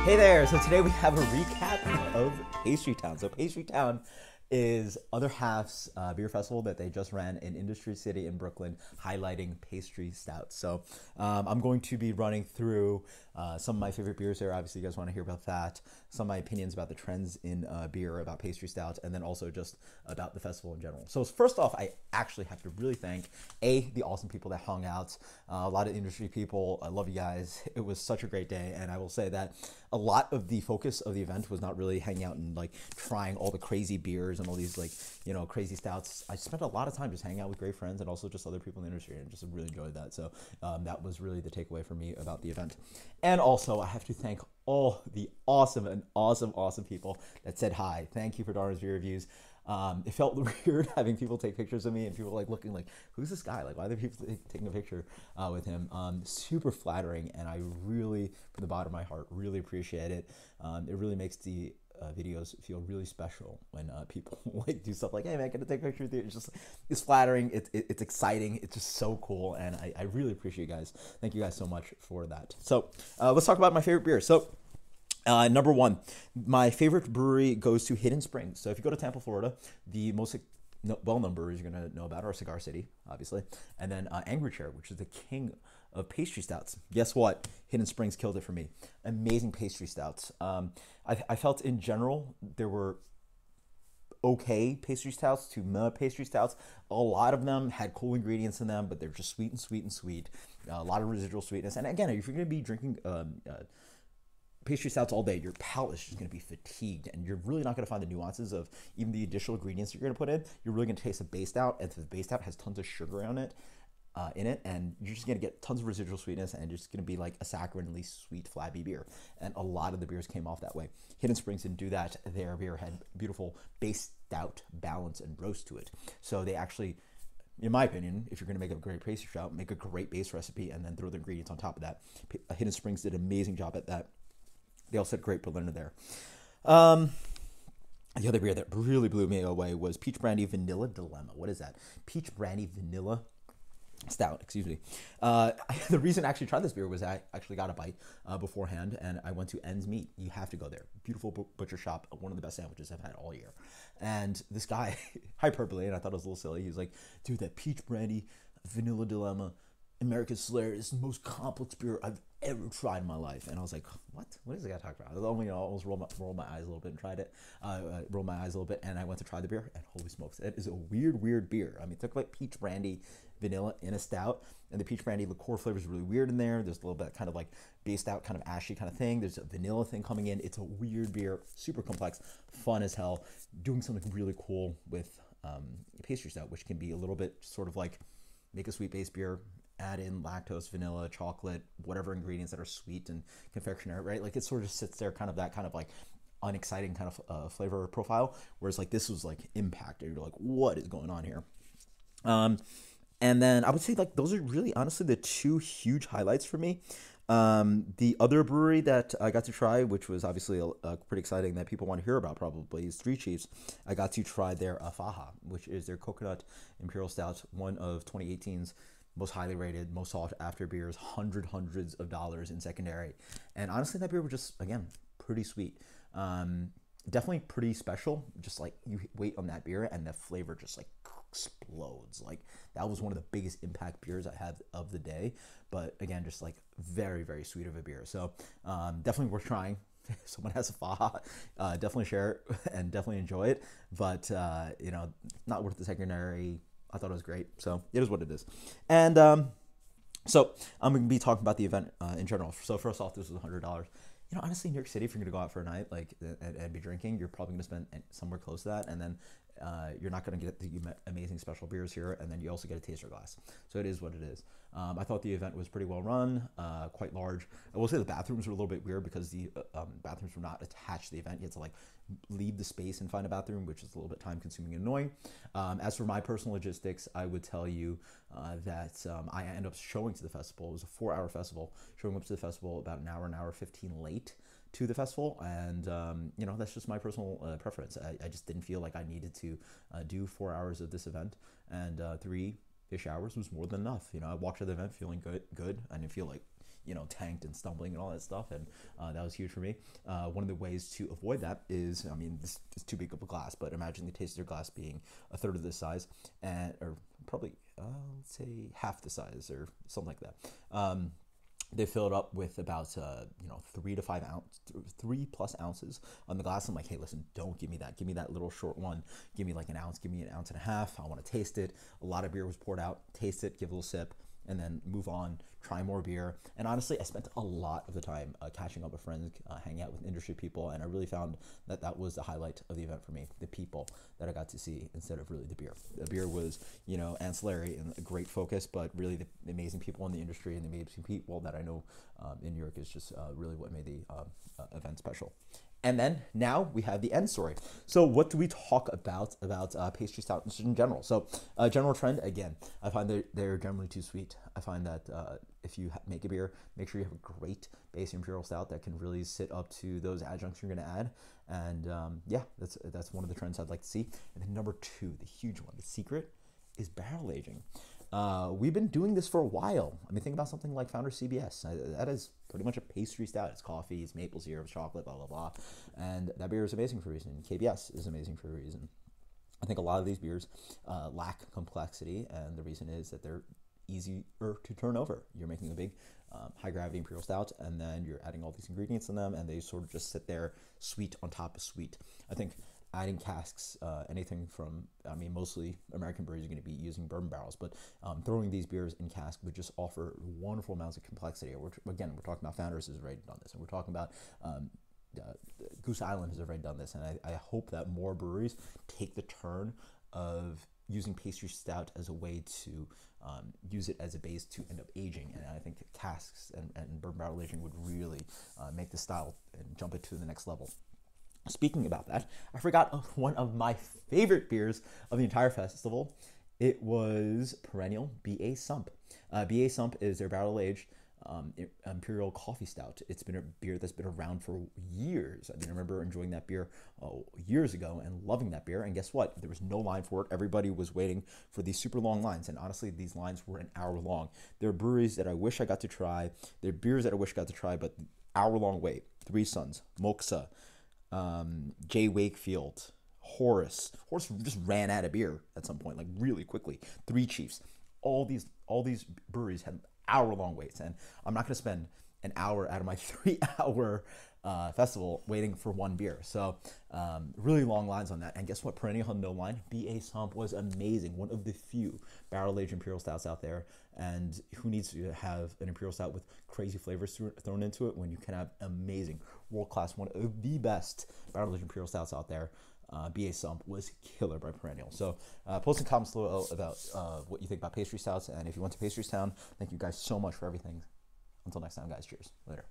Hey there! So today we have a recap of Pastry Town. So Pastry Town is Other Half's beer festival that they just ran in Industry City in Brooklyn, highlighting pastry stouts. So I'm going to be running through some of my favorite beers there. Obviously, you guys want to hear about that. Some of my opinions about the trends in beer, about pastry stouts, and then also just about the festival in general. So first off, I actually have to really thank the awesome people that hung out. A lot of industry people. I love you guys. It was such a great day, and I will say that a lot of the focus of the event was not really hanging out and like trying all the crazy beers and all these like, you know, crazy stouts. I spent a lot of time just hanging out with great friends and also just other people in the industry, and just really enjoyed that. So that was really the takeaway for me about the event. And also I have to thank all the awesome people that said hi. Thank you for Darwin's beer reviews. It felt weird having people take pictures of me and people like looking like, who's this guy? Like, why are there people taking a picture with him? Super flattering, and I really, from the bottom of my heart, really appreciate it. It really makes the videos feel really special when people like do stuff like, hey man, can I take a picture with you? It's flattering, it's exciting, it's just so cool, and I really appreciate you guys. Thank you guys so much for that. So let's talk about my favorite beer. So number one, my favorite brewery goes to Hidden Springs. So if you go to Tampa, Florida, the most well-known breweries you're going to know about are Cigar City, obviously, and then Angry Chair, which is the king of pastry stouts. Guess what? Hidden Springs killed it for me. Amazing pastry stouts. I felt in general there were okay pastry stouts to meh pastry stouts. A lot of them had cool ingredients in them, but they're just sweet and sweet and sweet. A lot of residual sweetness. And again, if you're going to be drinking pastry stouts all day, your palate is just going to be fatigued, and you're really not going to find the nuances of even the additional ingredients you're going to put in. You're really going to taste a base stout, and the base stout has tons of sugar on it, and you're just going to get tons of residual sweetness, and it's just going to be like a saccharinely sweet, flabby beer. And a lot of the beers came off that way. Hidden Springs didn't do that. Their beer had beautiful base stout balance and roast to it. So they actually, in my opinion, if you're going to make a great pastry stout, make a great base recipe and then throw the ingredients on top of that. Hidden Springs did an amazing job at that. They also had great Berliner there. The other beer that really blew me away was Peach Brandy Vanilla Dilemma. What is that? Peach Brandy Vanilla Stout, excuse me. The reason I actually tried this beer was I actually got a bite beforehand, and I went to Ends Meat. You have to go there. Beautiful butcher shop, one of the best sandwiches I've had all year. And this guy, hyperbole, and I thought it was a little silly, he was like, dude, that Peach Brandy Vanilla Dilemma America's Solera is the most complex beer I've ever tried in my life. And I was like, what? What is the guy talking about? I only, almost rolled my eyes a little bit and tried it. Rolled my eyes a little bit, and I went to try the beer, and holy smokes, it is a weird beer. I mean, it took like peach brandy vanilla in a stout, and the peach brandy liqueur flavor is really weird in there. There's a little bit kind of like based out, kind of ashy kind of thing. There's a vanilla thing coming in. It's a weird beer, super complex, fun as hell, doing something really cool with pastry stout, which can be a little bit sort of like make a sweet base beer, add in lactose, vanilla, chocolate, whatever ingredients that are sweet and confectionery, right? Like it sort of sits there, kind of that kind of like unexciting kind of flavor profile. Whereas like this was like impact. You're like, what is going on here? And then I would say like those are really honestly the two huge highlights for me. The other brewery that I got to try, which was obviously pretty exciting that people want to hear about probably, is Three Chiefs. I got to try their Faha, which is their coconut Imperial Stout, one of 2018's most highly rated, most sought after beers, hundreds of dollars in secondary. And honestly, that beer was just, again, pretty sweet. Definitely pretty special. Just like you wait on that beer and the flavor just like explodes. Like that was one of the biggest impact beers I had of the day. But again, just like very sweet of a beer. So definitely worth trying. If someone has a Faha, definitely share it and definitely enjoy it. But you know, not worth the secondary. I thought it was great, so it is what it is. And so I'm going to be talking about the event in general. So first off, this was $100. You know, honestly, New York City, if you're going to go out for a night like and be drinking, you're probably going to spend somewhere close to that, and then you're not going to get the amazing special beers here, and then you also get a taster glass. So it is what it is. I thought the event was pretty well run, quite large. I will say the bathrooms were a little bit weird because the bathrooms were not attached to the event. You had to like leave the space and find a bathroom, which is a little bit time consuming and annoying. As for my personal logistics, I would tell you that I ended up showing to the festival. It was a 4-hour festival, showing up to the festival about an hour 15 late to the festival, and you know, that's just my personal preference. I just didn't feel like I needed to do 4 hours of this event, and 3-ish hours was more than enough. You know, I walked to the event feeling good. I didn't feel like tanked and stumbling and all that stuff, and that was huge for me. One of the ways to avoid that is, I mean, this is too big of a glass, but imagine the taster glass being a third of this size, or probably let's say half the size or something like that. They fill it up with about 3+ ounces on the glass. I'm like, hey, listen, don't give me that. Give me that little short one. Give me like an ounce. Give me an ounce and a half. I want to taste it. A lot of beer was poured out. Taste it. Give a little sip. And then move on, try more beer. And honestly, I spent a lot of the time catching up with friends, hanging out with industry people, and I really found that that was the highlight of the event for me, the people that I got to see instead of really the beer. The beer was, ancillary and a great focus, but really the amazing people in the industry and the amazing people that I know in New York is just really what made the event special. And then now we have the end story. So what do we talk about pastry stouts in general? So general trend, again, I find that they're generally too sweet. I find that if you make a beer, make sure you have a great base Imperial stout that can really sit up to those adjuncts you're going to add. And that's one of the trends I'd like to see. And then number 2, the huge one, the secret, is barrel aging. We've been doing this for a while. I mean, think about something like Founder CBS. That is pretty much a pastry stout. It's coffee, it's maple syrup, chocolate, blah, blah, blah. And that beer is amazing for a reason. KBS is amazing for a reason. I think a lot of these beers lack complexity, and the reason is that they're easier to turn over. You're making a big high-gravity Imperial stout, and then you're adding all these ingredients in them, and they sort of just sit there sweet on top of sweet. I think adding casks, anything from, mostly American breweries are going to be using bourbon barrels, but throwing these beers in cask would just offer wonderful amounts of complexity. We're talking about Founders has already done this, and we're talking about Goose Island has already done this, and I hope that more breweries take the turn of using pastry stout as a way to use it as a base to end up aging. And I think casks and bourbon barrel aging would really make the style and jump it to the next level. Speaking about that, I forgot one of my favorite beers of the entire festival. It was Perennial BA Sump. BA Sump is their barrel-aged Imperial coffee stout. It's been a beer that's been around for years. I remember enjoying that beer years ago and loving that beer. And guess what? There was no line for it. Everybody was waiting for these super long lines. And honestly, these lines were an hour long. There are breweries that I wish I got to try. There are beers that I wish I got to try, but hour-long wait. Three Sons, Moxa, J. Wakefield, Horace just ran out of beer at some point, like really quickly. Three Chiefs, all these breweries had hour-long waits, and I'm not going to spend an hour out of my 3-hour festival waiting for one beer. So really long lines on that. And guess what? Perennial had no line. BA Sump was amazing. One of the few barrel-aged Imperial stouts out there. And who needs to have an Imperial stout with crazy flavors thrown into it when you can have amazing, world-class, one of the best barrel-aged Imperial stouts out there? BA Sump was killer by Perennial. So post in comments below about what you think about pastry stouts. And if you went to Pastry Town, thank you guys so much for everything. Until next time, guys. Cheers. Later.